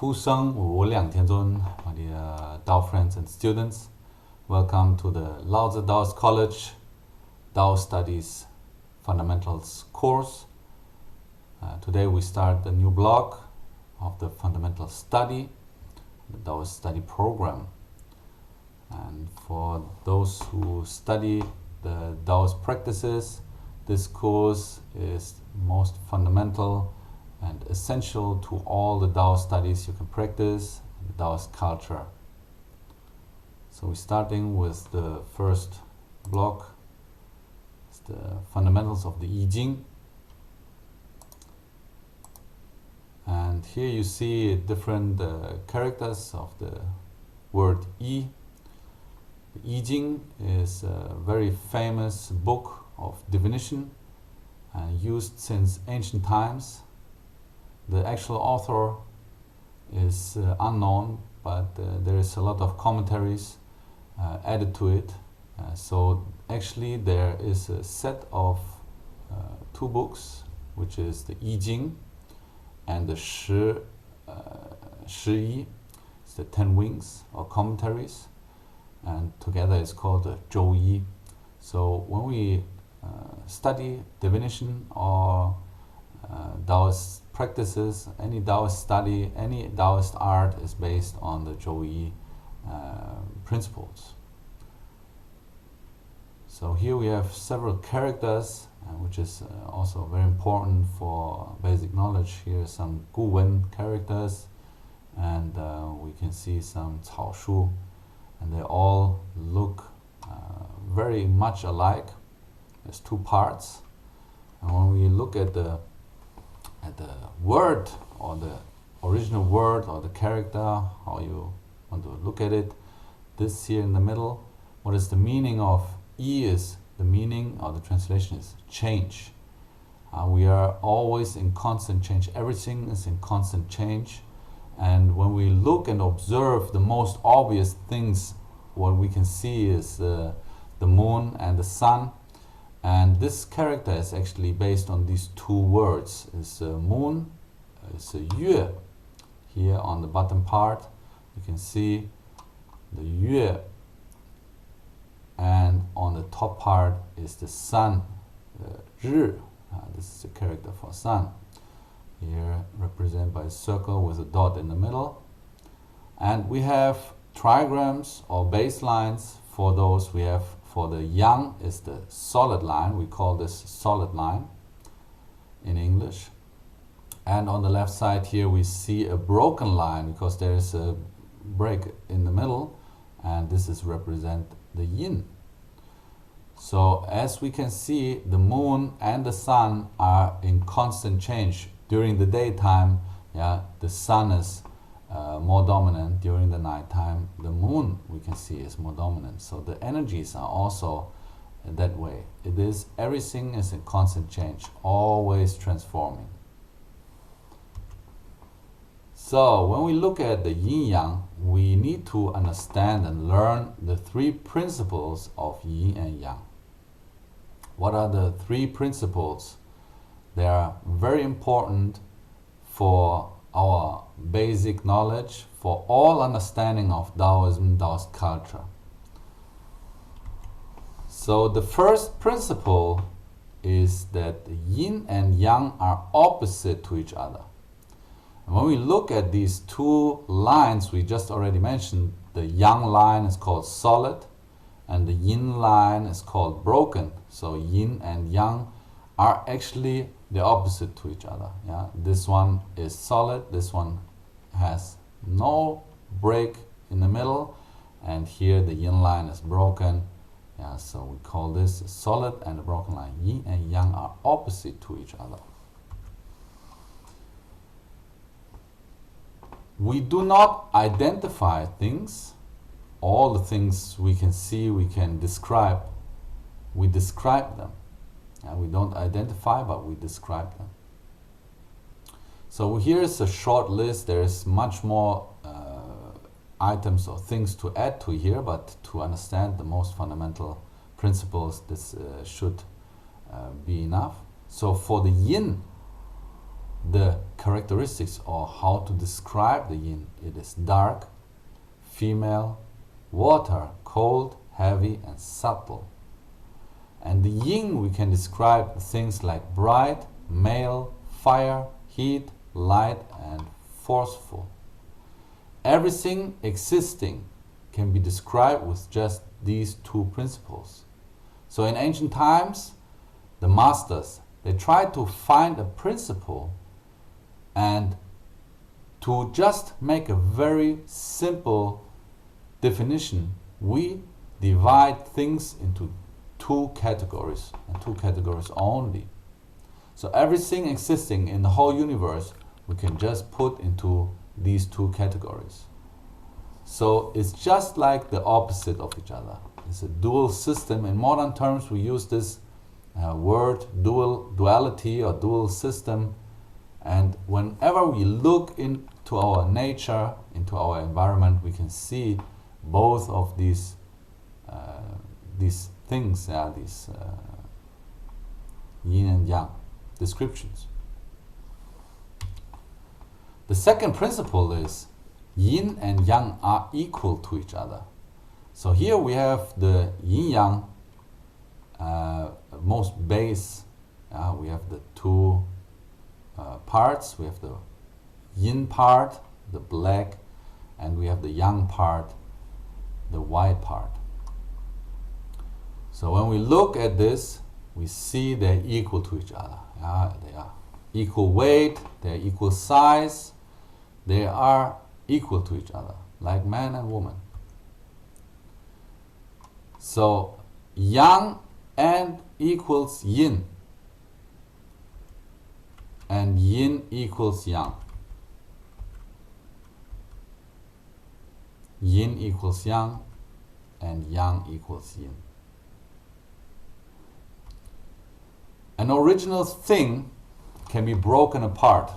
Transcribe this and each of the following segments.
Fu Sheng Wu Liang Tian Zun, my dear Dao friends and students. Welcome to the Laozi Daoist College Dao Studies Fundamentals course. Today we start the new block of the fundamental study, the Daoist study program. And for those who study the Daoist practices, this course is most fundamental and essential to all the Daoist studies you can practice, the Daoist culture. So we're starting with the first block. It's the fundamentals of the I Ching. And here you see different characters of the word I. The I Ching is a very famous book of divination used since ancient times. The actual author is unknown, but there is a lot of commentaries added to it. So actually there is a set of two books, which is the I Ching and the Shi Yi. It's the 10 wings or commentaries, and together it's called the Zhou Yi. So when we study divination or Daoist practices, any Daoist study, any Daoist art is based on the Zhou Yi principles. So here we have several characters, which is also very important for basic knowledge. Here are some Gu Wen characters, and we can see some Cao Shu, and they all look very much alike. There's two parts, and when we look at the word, or the original word, or the character, how you want to look at it, this here in the middle, what is the meaning of I is, the meaning or the translation is change. We are always in constant change. Everything is in constant change. And when we look and observe, the most obvious things, what we can see is the moon and the sun. And this character is actually based on these two words. It's a moon, it's a yue. Here on the bottom part, you can see the yue, and on the top part is the sun, Ri. This is the character for sun. Here represented by a circle with a dot in the middle. And we have trigrams or baselines for those. We have, for the yang is the solid line. We call this solid line in English. And on the left side here we see a broken line because there is a break in the middle, and this is represent the yin. So as we can see, the moon and the sun are in constant change. During the daytime, the sun is more dominant. During the nighttime, the moon, we can see, is more dominant. So the energies are also that way. Everything is in constant change, always transforming. So when we look at the yin-yang, we need to understand and learn the three principles of yin and yang. What are the three principles? They are very important for our basic knowledge, for all understanding of Daoism, Daoist culture. So the first principle is that the yin and yang are opposite to each other. When we look at these two lines we just already mentioned, the yang line is called solid and the yin line is called broken. So yin and yang are actually the opposite to each other. This one is solid, this one has no break in the middle, and here the yin line is broken. So we call this a solid and a broken line. Yin and yang are opposite to each other. We do not identify things. All the things we can see, we can describe. We describe them. We don't identify, but we describe them. So here's a short list. There is much more items or things to add to here, but to understand the most fundamental principles, this should be enough. So for the yin, the characteristics or how to describe the yin. It is dark, female, water, cold, heavy, and subtle. And the yin, we can describe things like bright, male, fire, heat, light, and forceful. Everything existing can be described with just these two principles. So in ancient times, the masters, they tried to find a principle and to just make a very simple definition. We divide things into two categories, and two categories only. So everything existing in the whole universe we can just put into these two categories. So it's just like the opposite of each other. It's a dual system. In modern terms we use this word duality or dual system, and whenever we look into our nature, into our environment, we can see both of these things, these yin and yang descriptions. The second principle is yin and yang are equal to each other. So here we have the yin yang most base. We have the two parts. We have the yin part, the black, and we have the yang part, the white part. So when we look at this, we see they're equal to each other. They are equal weight, they are equal size, they are equal to each other, like man and woman. So yang and equals yin, and yin equals yang. Yin equals yang, and yang equals yin. An original thing can be broken apart.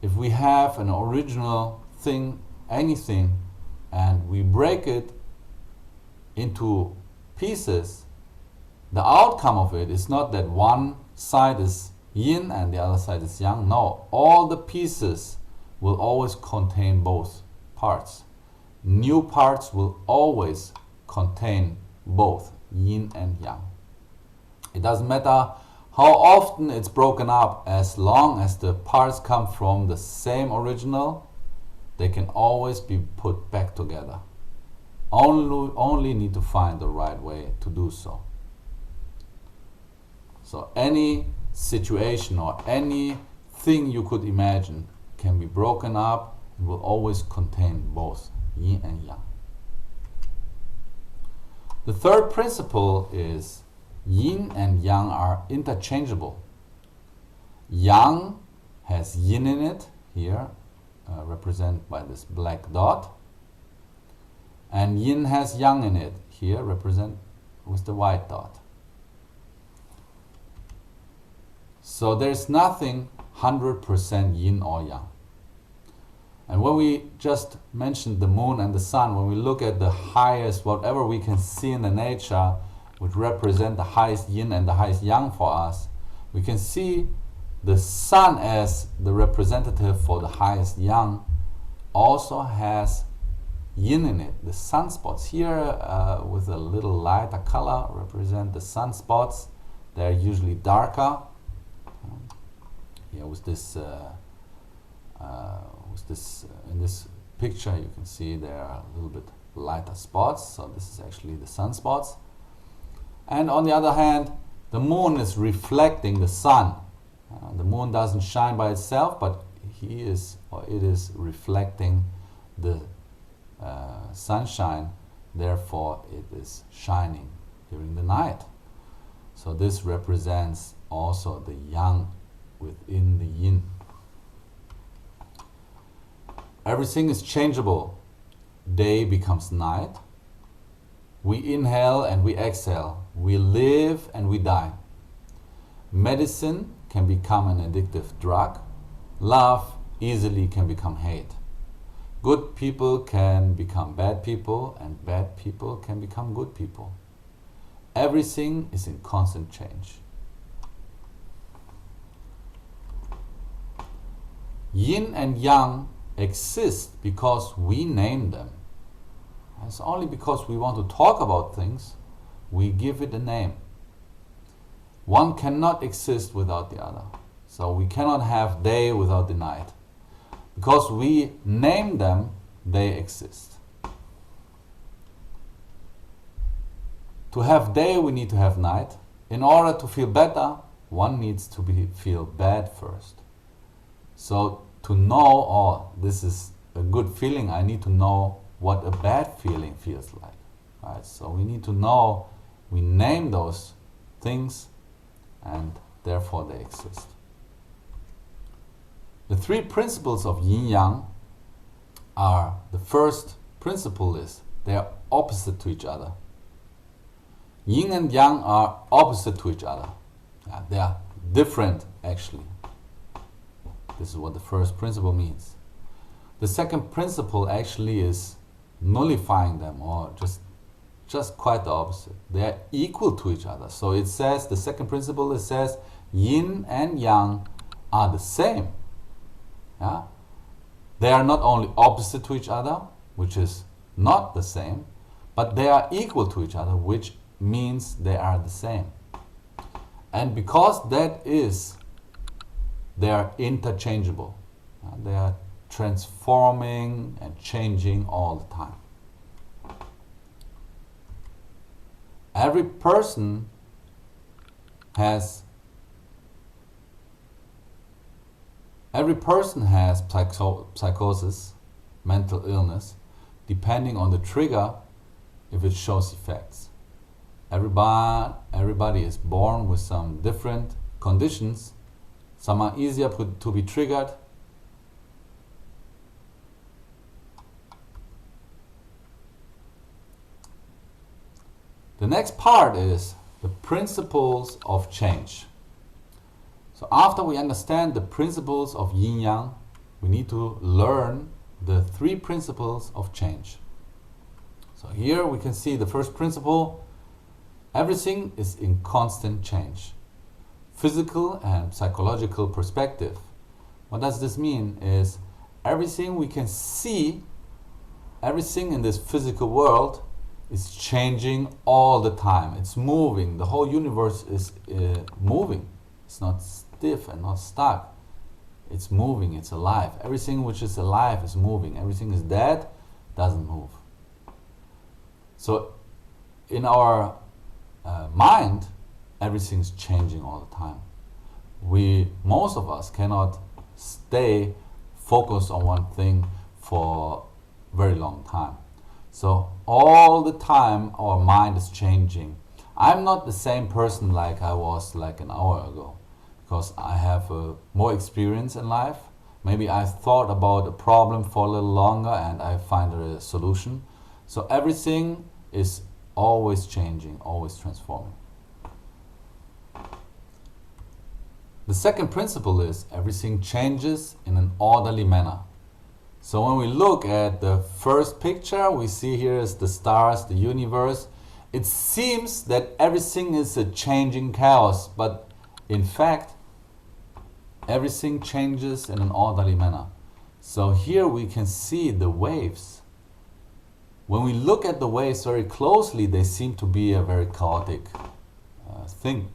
If we have an original thing, anything, and we break it into pieces, the outcome of it is not that one side is yin and the other side is yang. No, all the pieces will always contain both parts. New parts will always contain both yin and yang. It doesn't matter how often it's broken up, as long as the parts come from the same original, they can always be put back together. Only need to find the right way to do so. So any situation or anything you could imagine can be broken up and will always contain both yin and yang. The third principle is yin and yang are interchangeable. Yang has yin in it, here represented by this black dot, and yin has yang in it, here represented with the white dot. So there's nothing 100% yin or yang. And when we just mentioned the moon and the sun, when we look at the highest, whatever we can see in the nature, which represent the highest yin and the highest yang for us, we can see the sun as the representative for the highest yang also has yin in it. The sunspots here with a little lighter color represent the sunspots. They're usually darker. Here with this in this picture you can see there are a little bit lighter spots, so this is actually the sunspots. And on the other hand, the moon is reflecting the sun. The moon doesn't shine by itself, but it is reflecting the sunshine, therefore it is shining during the night. So this represents also the yang within the yin. Everything is changeable. Day becomes night. We inhale and we exhale. We live and we die. Medicine can become an addictive drug. Love easily can become hate. Good people can become bad people, and bad people can become good people. Everything is in constant change. Yin and yang exist because we name them. It's only because we want to talk about things, we give it a name. One cannot exist without the other. So we cannot have day without the night. Because we name them, they exist. To have day, we need to have night. In order to feel better, one needs to feel bad first. So to know, oh, this is a good feeling, I need to know what a bad feeling feels like. Right? So we need to know, we name those things, and therefore they exist. The three principles of yin-yang are, the first principle is they are opposite to each other. Yin and yang are opposite to each other. They are different, actually. This is what the first principle means. The second principle actually is nullifying them, or just quite the opposite. They are equal to each other. So it says, the second principle, it says yin and yang are the same. Yeah? They are not only opposite to each other, which is not the same, but they are equal to each other, which means they are the same. And because that is, they are interchangeable. They are transforming and changing all the time. Every person has psychosis, mental illness, depending on the trigger, if it shows effects. Everybody is born with some different conditions. Some are easier to be triggered. The next part is the principles of change. So after we understand the principles of yin-yang, we need to learn the three principles of change. So here we can see the first principle: everything is in constant change. Physical and psychological perspective. What does this mean? Is everything we can see, everything in this physical world is changing all the time. It's moving. The whole universe is moving. It's not stiff and not stuck. It's moving, it's alive. Everything which is alive is moving. Everything is dead, doesn't move. So in our mind, everything is changing all the time. Most of us cannot stay focused on one thing for a very long time. So all the time our mind is changing. I'm not the same person like I was like an hour ago, because I have more experience in life. Maybe I thought about a problem for a little longer and I find a solution. So everything is always changing, always transforming. The second principle is everything changes in an orderly manner. So when we look at the first picture, we see here is the stars, the universe. It seems that everything is a changing chaos, but in fact, everything changes in an orderly manner. So here we can see the waves. When we look at the waves very closely, they seem to be a very chaotic thing.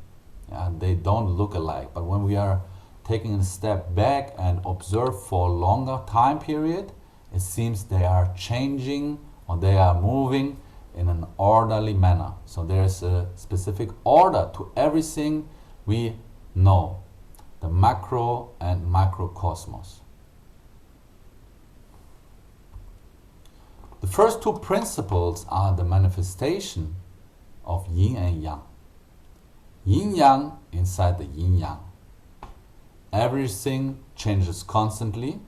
They don't look alike, but when we are taking a step back and observe for a longer time period, it seems they are changing or they are moving in an orderly manner. So there's a specific order to everything we know, the macro and microcosmos. The first two principles are the manifestation of yin and yang. Yin-yang inside the yin-yang. Everything changes constantly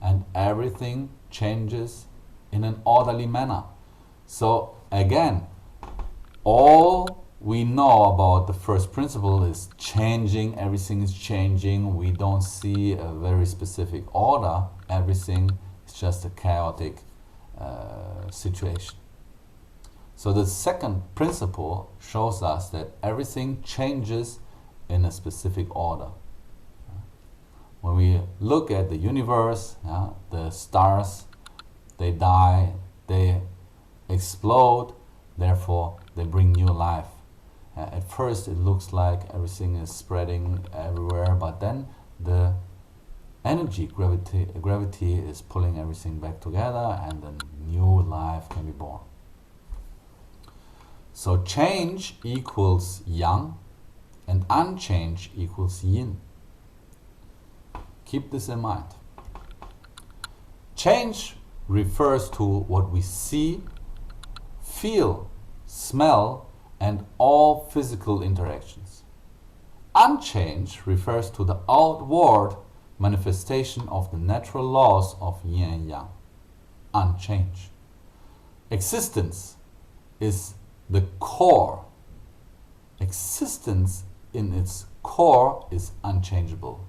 and everything changes in an orderly manner. So again, all we know about the first principle is changing, everything is changing. We don't see a very specific order. Everything is just a chaotic situation. So the second principle shows us that everything changes in a specific order. when we look at the universe, the stars, they die, they explode, therefore they bring new life. At first it looks like everything is spreading everywhere, but then the energy, gravity is pulling everything back together, and then new life can be born. So change equals yang, and unchange equals yin. Keep this in mind. Change refers to what we see, feel, smell, and all physical interactions. Unchange refers to the outward manifestation of the natural laws of yin and yang. Unchange. Existence is the core. Existence in its core is unchangeable.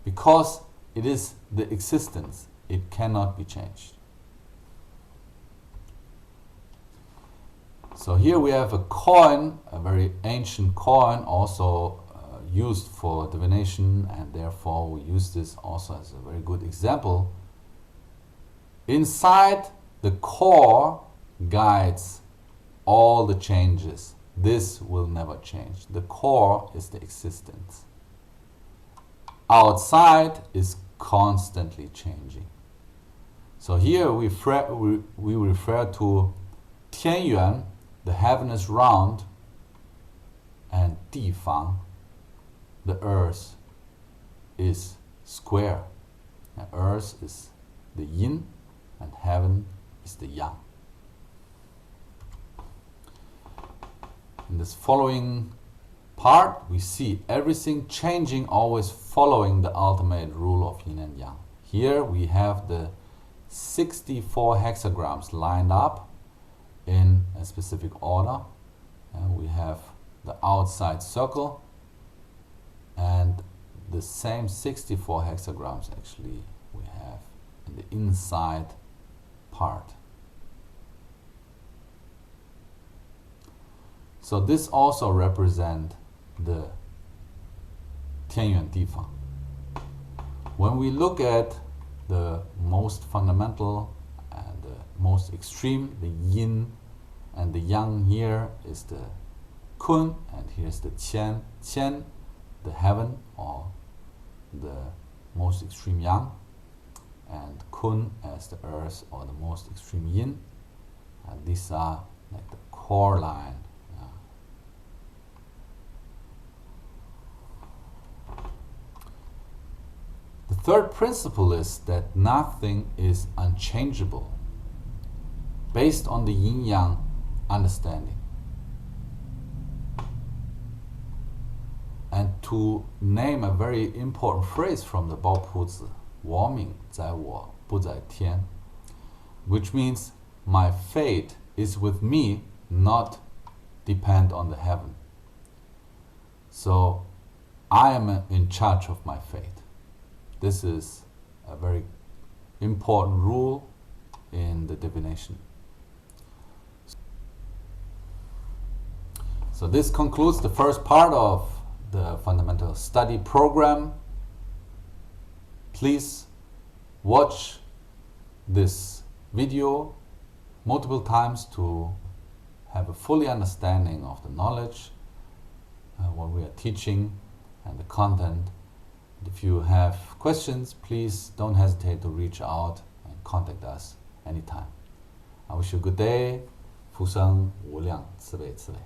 Because it is the existence, it cannot be changed. So here we have a coin, a very ancient coin, also used for divination, and therefore we use this also as a very good example. Inside the core guides all the changes. This will never change. The core is the existence. Outside is constantly changing. So here we refer to Tianyuan, the heaven is round, and Difang, the earth is square. And earth is the yin, and heaven is the yang. In this following part, we see everything changing, always following the ultimate rule of yin and yang. Here we have the 64 hexagrams lined up in a specific order. And we have the outside circle, and the same 64 hexagrams actually we have in the inside part. So this also represents the Tianyuan Difang. When we look at the most fundamental and the most extreme, the yin and the yang, here is the kun, and here's the qian. Qian, the heaven or the most extreme yang, and kun as the earth or the most extreme yin. And these are like the core line. The third principle is that nothing is unchangeable, based on the yin-yang understanding. And to name a very important phrase from the Baopuzi, 我命在我不在天, which means my fate is with me, not depend on the heaven. So I am in charge of my fate. This is a very important rule in the divination. So this concludes the first part of the fundamental study program. Please watch this video multiple times to have a fully understanding of the knowledge, what we are teaching, and the content. If you have questions, please don't hesitate to reach out and contact us anytime. I wish you a good day. 福生无量，慈悲慈悲。